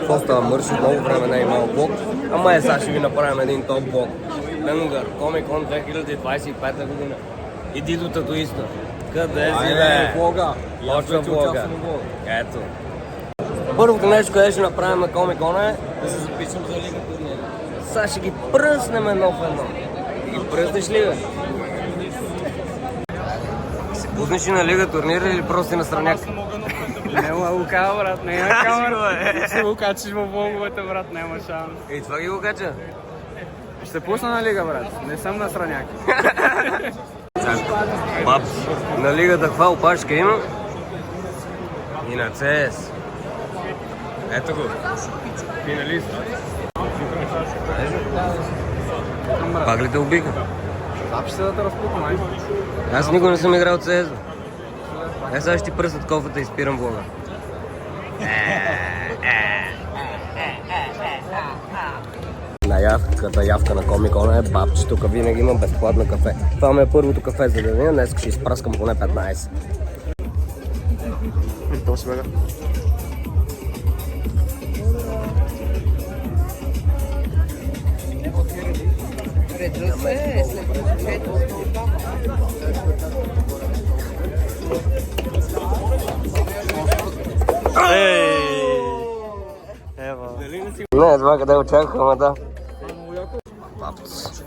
доста мърши, много време не е имал блок. Ама сега ще ви направим един топ блок. Ленгър, Комикон 2025 година. Иди до татуиста. Къде си, бе? Влога. Почва влога. Ето. Първото нещо, което ще направим на Комикона е да се запишем за Лига турнири. Сега ще ги пръснем едно в едно. Ги пръснеш ли, бе? Се пуснеш и на Лига турнири или просто на страняк? Не мога го кажа, брат, не на камера. Ще го качиш във влоговете, брат, няма шанс. И това ги го кача? Ще пусна на Лига, брат, не съм на страняк. Баб, на Лигата каква опашка има? И на CS. Ето го. Финалист. Пак ли те убиха? Записи да те разпукам, ай. Аз никога не съм играл CS. Сега ще ти пръснат кофата и спирам влога. Наявката явка на Комикона е бабче, тук винаги има безплатно кафе. Това ми е първото кафе за деня, днес ще изпраскам поне 15. То си бега. Не, това къде очаквам, ама да. Папц.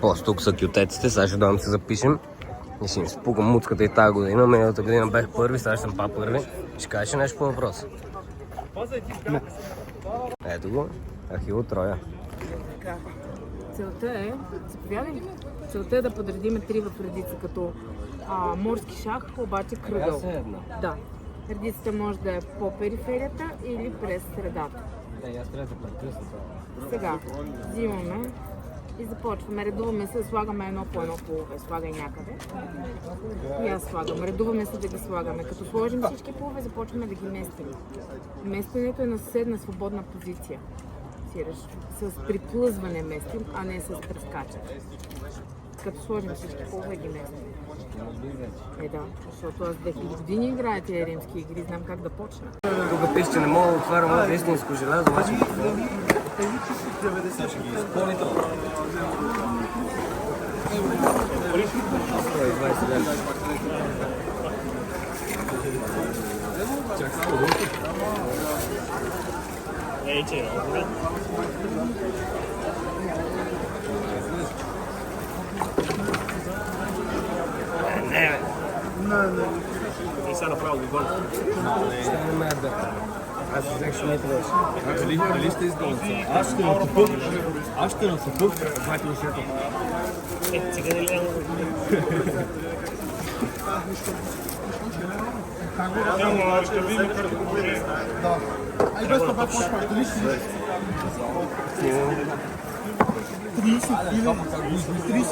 Просто тук са кютеците, сега ще дойдем се запишем. И ще им спукам муцката и тази година. Миналата година бях първи, сега ще съм па-първи. Ще кажеш нещо по въпроса? Не. Ето го, Ахил Троя. Целта е, заповядай, целта е да подредиме три в редица, като морски шах, обаче кръгъл. Да. Редицата може да е по периферията или през средата. Аз трябва да прекъсна това. Сега, взимаме и започваме. Редуваме се, слагаме едно по едно полове. Слагай някъде. И аз слагам. Редуваме се да ги слагаме. Като сложим всички полове, започваме да ги местим. Местенето е на съседна свободна позиция. С приплъзване местим, а не с прескачане. Като сложим всички полове, ги местим. Да, защото аз 2000 години играя тези римски игри, знам как да почна. Тук пише, че не мога да отварям от истинско желязо, обаче... И сега направо го гонят. Ще не ме да. Аз взех, че не трябваше. Дали ще изгонят? Аз ще насъпъв, знаете ли след цигани ли няма? Ще видим как да го бъде. Да. Ай, без това почва. Дали ще 30 или 30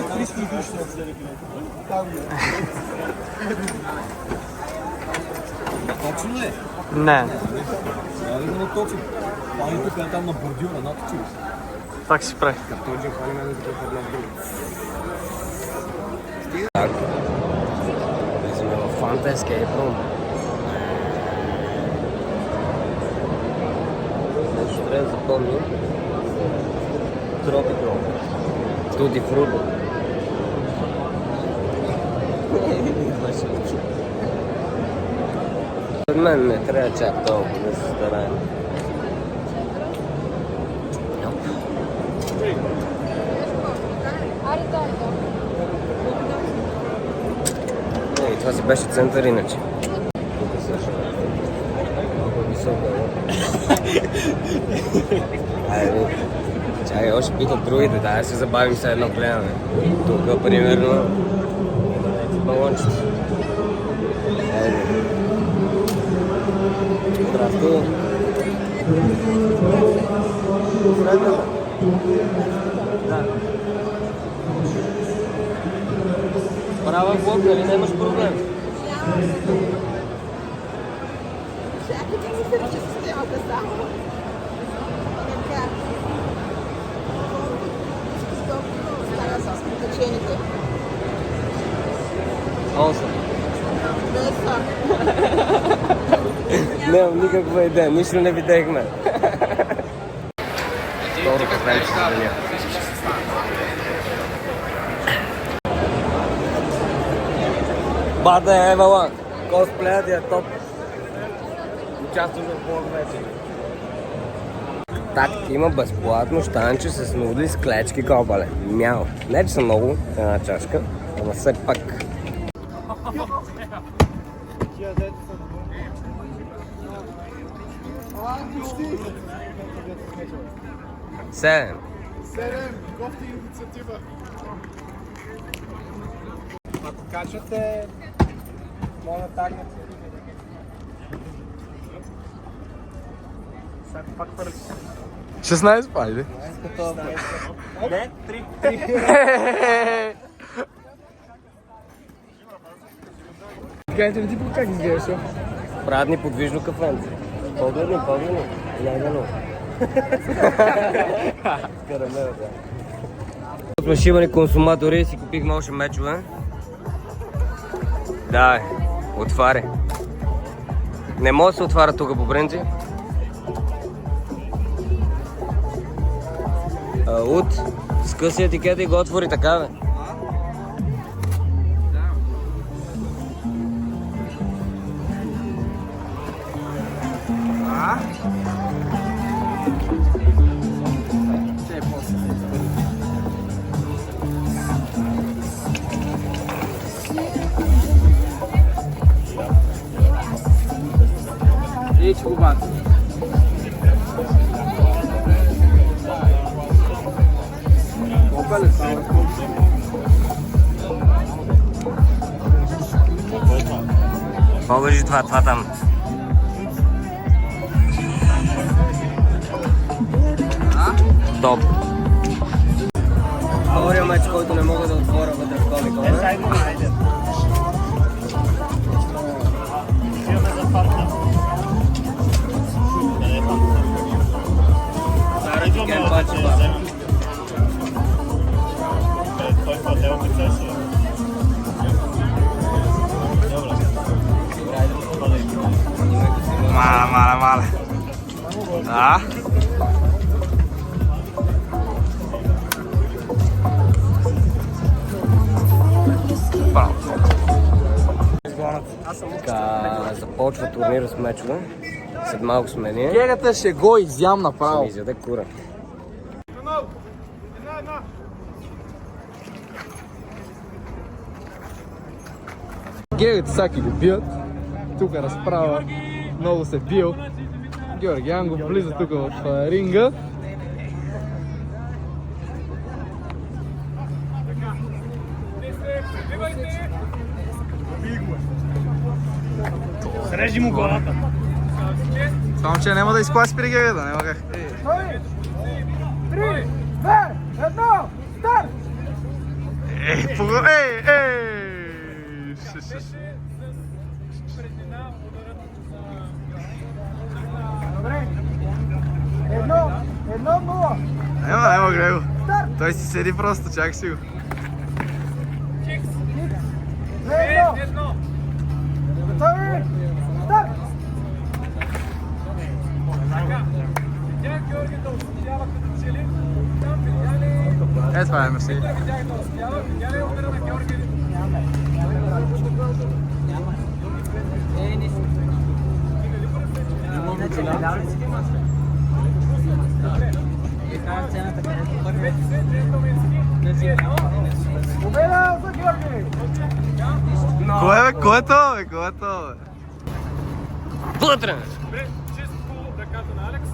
точно е? Не. Да го наточим. Пани тук е там на бордюра, наточим. Так си прави. Точно, хвали мен да го поднах друго. Так. Влизаме в Fanta Escape Room. Нещо трябва да запомним. Tropical. Tutti Frutti. От мен не трябва чак толкова да се стараем. И това си беше център иначе. Тук също. Много високо. Айде, чакай, още питат другите, да се забавим се едно гледаме. Тук, примерно, балончето. Айде. Здрасти. Да. Права влог, нали нямаш проблем? Осъм. Нямам никаква идея, нищо не видяхме. Второ кафенце за деня. Бата е, вала! Косплеят е топ. Участваш в блог вече. Так, има безплатно щанче с нудли с клечки копале. Мяу. Не че са много, една чашка, ама все пак. Седем. Кофти инициатива. Ако качвате, мога да тагнете. Сега пак първи. 16 пайде. Не, 3. Кажете ли ти как изглеждаш? Правят ни подвижно кафенце. Погледни. Ягано. Карамела, да. Сме шибани консуматори и си купихме още мечове. Да, отваря. Не може да се отваря тук по принцип. От скъси етикета и го отвори така, бе. И че го бати. Колко ли става? Покажи това там. Топ. Втория меч, който не мога да отворя вътре в комика. Mala. Da? Така, започва турнира с мечове. След малко сме ние. Гегата ще го изям Ще направо. ми изяде кура. Гегата всяки го бият. Тук разправа много се бил. Георги Ангов влиза тук в ринга. Срежи му главата. Само че няма да изкласи при гегата, няма как. 3, 2, 1, старт! Добре. 1-0. Няма гледай го. Той си седи просто, чакай си го. 2-1. Готови? Старт! Видях Георги да успява като че ли. Там видя ли... Това е мерси. Видях да успява, видя ли удара на Георги? Победа за Георги! Кое е то, бе? Кое е то, бе? Вътре! Добре, чисто ръката на Алекс.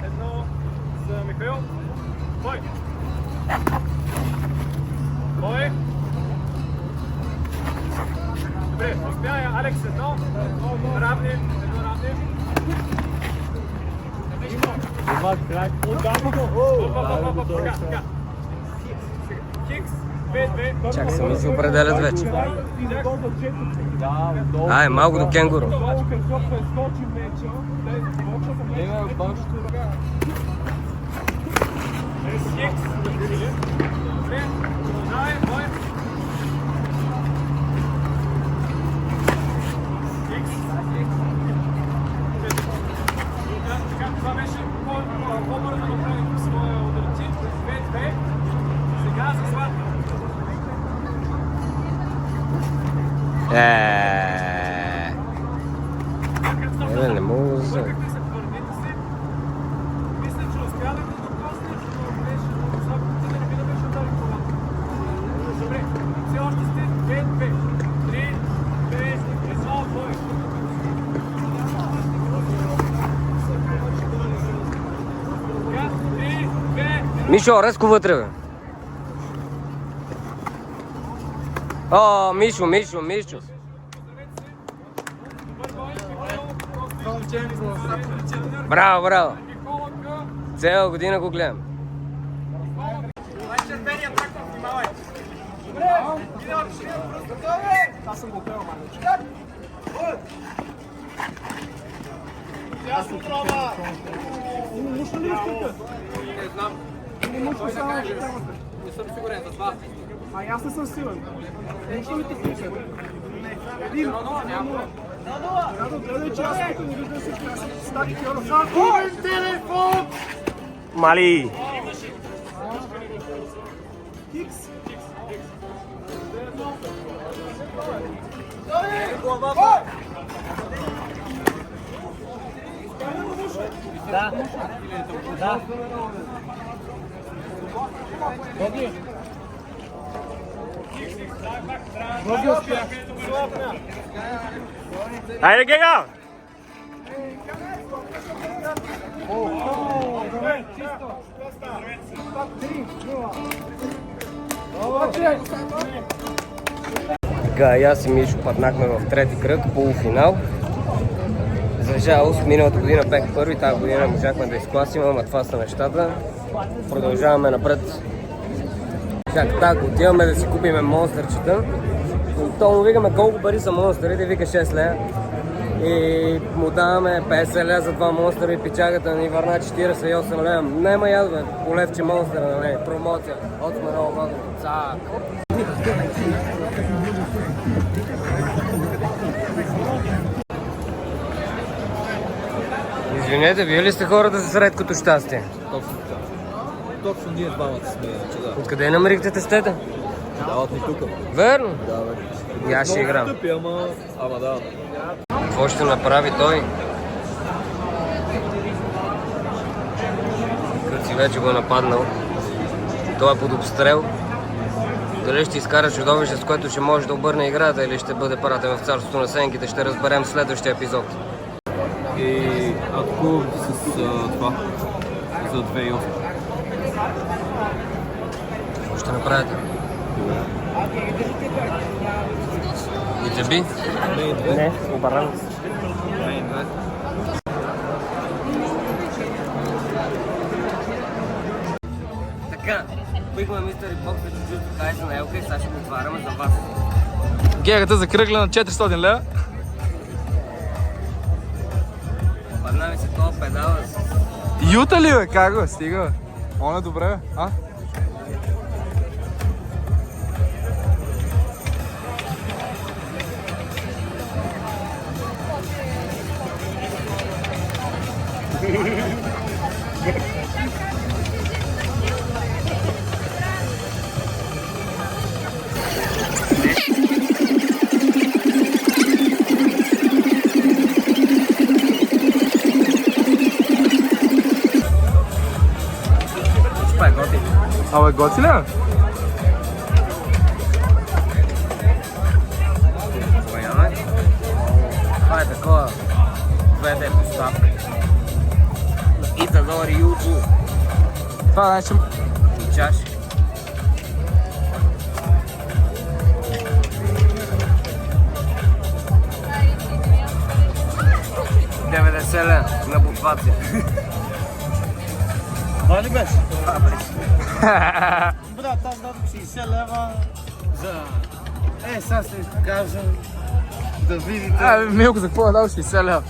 Едно за Михаил. Бой! Бой! Добре, успя Алекс едно равни. Така. Хикс, 2-2. Чак сами си определят вече. Ай, малко до кенгуру. Това беше Не може. Мишо, резко вътре, бе. О, Мишо. Браво. Цяла година го гледам. А аз не съм силен. Не ще ми те слушат. Един. Гледай, че аз тук не виждам всички. Аз съм стари хора. Купен телефон! Мали! Хикс. Хайде, Гега! Така, и аз и Мишо паднахме в трети кръг, полуфинал. За жалост, миналата година бях първи, тази година можахме да изкласим, ама това са нещата. Продължаваме напред. Чак так, отиваме да си купиме монстърчета. И то му викаме колко пари са монстърите, вика 6 лея. И му даваме 50 лея за два монстъра и пичагата ни върна 48 лея. Нема ядове, полевче монстъра, нали, промоция. От сме много години. Цак! Извинете, вие ли сте хората с редкото щастие? Точно ние двамата сме, че да. Откъде намерихте тестета? Дават ми тук. Верно? Да, бе. И аз ще играм. Тъпи, ама дават. Какво ще направи той? Като си вече го е нападнал. Той е под обстрел. Дали ще изкара чудовище, с което ще може да обърне играта, или ще бъде пратен в царството на сенките, ще разберем в следващия епизод. И ако с това за 2,8. Какво ще направите? И тебе? Не, обаран. Така, бихме мистери Бокс да чуждото кайза на Елка и сега ще го отваряме за вас. Гегата закръгля на 400 лева. Падна ми се това педала. Юта ли бе? Как го? Стига бе. Он е добре бе. А? Абе, готи ли? Това е такова 2D доставка. Итадори Юджи. Това значи... И чаши. $90 на буквация. Това ли беше? Това беше. Брат, аз дадох 60 лева за... сега ще кажа да видите... Милко, за какво е дал 60 лева?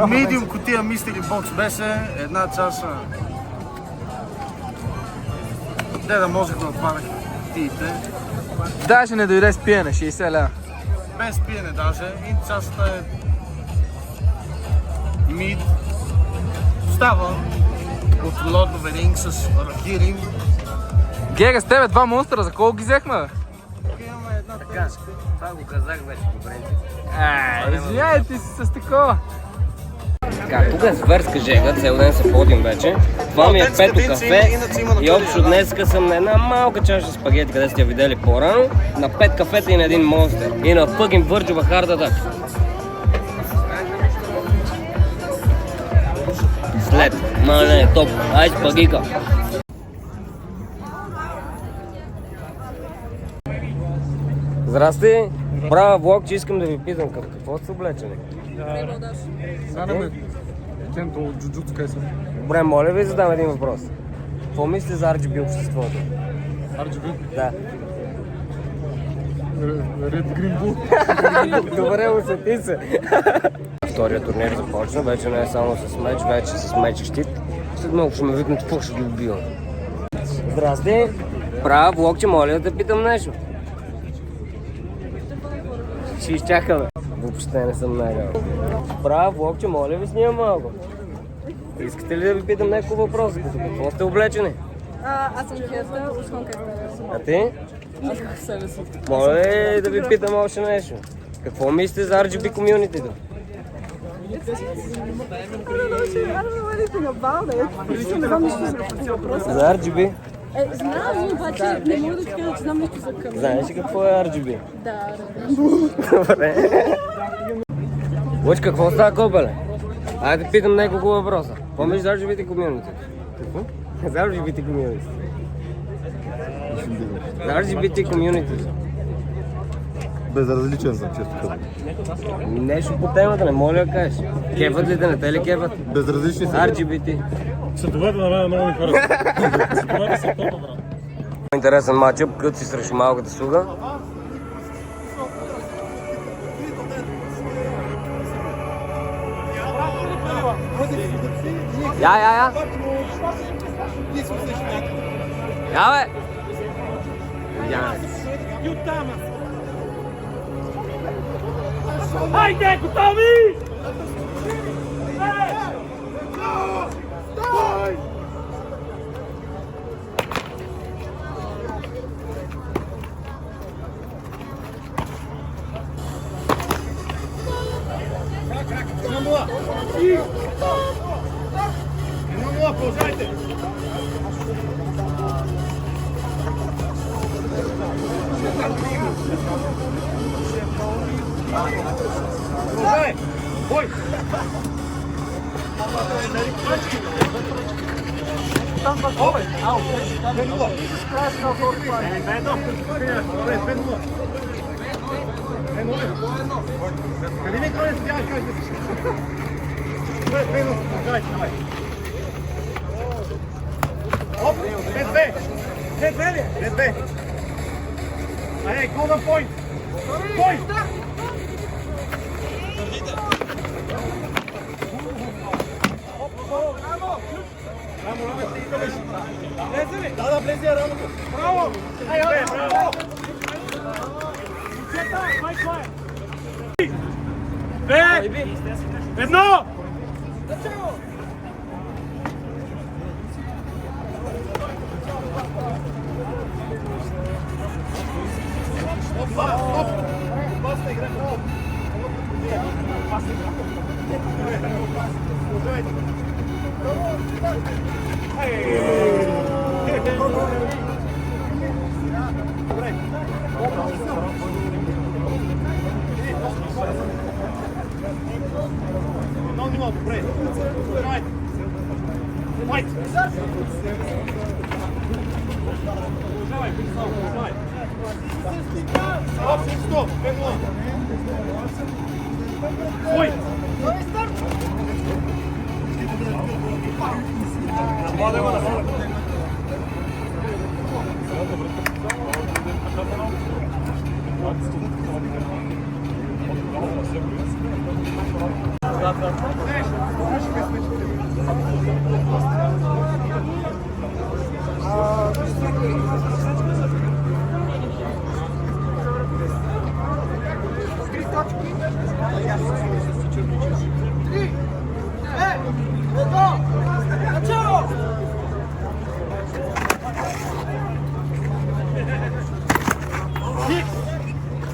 Медиум кутия мистери бокс беше една чаша. Да можех да отварях. кутиите. Даже не дойде с пиене, 60 лева. Без пиене даже. И частта е мид. Става от Lord of the Rings с ракирин. Гега, с тебе два монстра, за колко ги взехме, бе? Имаме една тежка. Това го казах вече по принцип. Извиняй, ти си с такова. Така, тук е зверска жега, цел ден се ходим вече. Това ми е пето кафе и общо днеска съм на една малка чаша спагети, къде сте я видели по-рано, на 5 кафета и на един монстър. И на fucking Virgil Hard Attack. След, мале, топ, ай спагика. Здрасти, правя влог, че искам да ви питам какво сте облечени? Кенто от Джуджутsu Кайсен. Добре, моля ви задам един въпрос. Какво мислите за RGB обществото? RGB? Да. Red Green Bull. Добре, усети се. Втория турнир започна, вече не е само с меч, вече с меч и щит. След малко ще ме викнат, какво ще ги убивам. Здрасти, правя влог, че моля да те питам нещо. Ще изчакаме. Въобще не съм най-гал. Правя влог, че моля ви снимам малко. Искате ли да ви питам някакво въпрос? Като какво сте облечени? Аз съм Кеста, Ускон Кеста. А ти? Аз себе си. Моля ли да ви питам още нещо? Какво мислите за RGB комюнитито? I don't know anything about it. Не знам нищо за въпроса. За RGB? Знам, обаче не мога да ти кажа, че знам нещо за към. Знаеш ли какво е RGB? Да, Добре. Лъч, какво става, копеле? Айде да питам няколко въпроса. Помниш за RGB комюнити? Какво? За RGB комюнити. За RGB комюнити. Безразличен съм, често казвам. Нещо по темата, не моля да кажеш. Кефът ли да не те ли кефът? Безразлични са. RGBT. Световете на мен много ми харесва. Световете са топ, брат. Интересен матчъп, Къци срещу малката суга. Я. Я, бе! Хайде, готови! Hey, golden point! Point! Да, влезе работа. Браво! Браво! Две! Едно!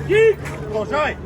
Гик! Продължавай!